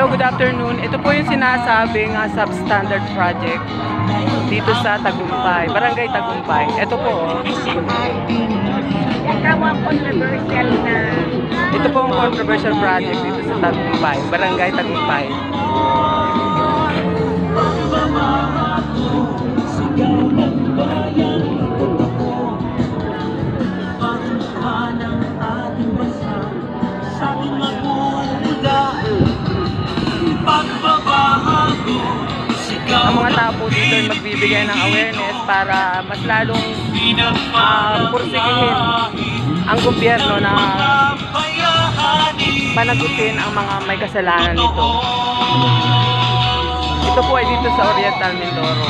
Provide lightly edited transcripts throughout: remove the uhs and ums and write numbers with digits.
Hello, good afternoon. Ito po yung sinasabing substandard project dito sa Tagumpay, Barangay Tagumpay. Ito po. Ito po ang controversial project dito sa Tagumpay, Barangay Tagumpay. Ang mga tao po dito ay magbibigay ng awareness para mas lalong pursigihin ang gobyerno na panagutin ang mga may kasalanan nito. Ito po ay dito sa Oriental Mindoro.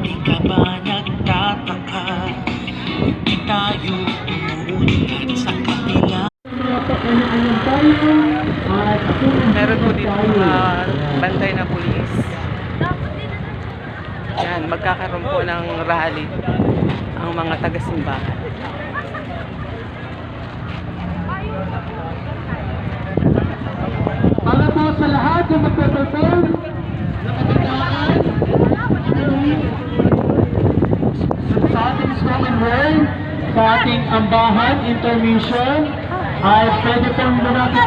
Di ka ba nagtataka? Di tayo umuunlad sa kanila. Meron po dito bantay na pulis. Yan, magkakaroon po ng rally ang mga taga-simbahan. Para po sa lahat yung magpe-perform na kabataan sa ating spoken word, sa ating ambahan, intermission, ay pwede pong lumapit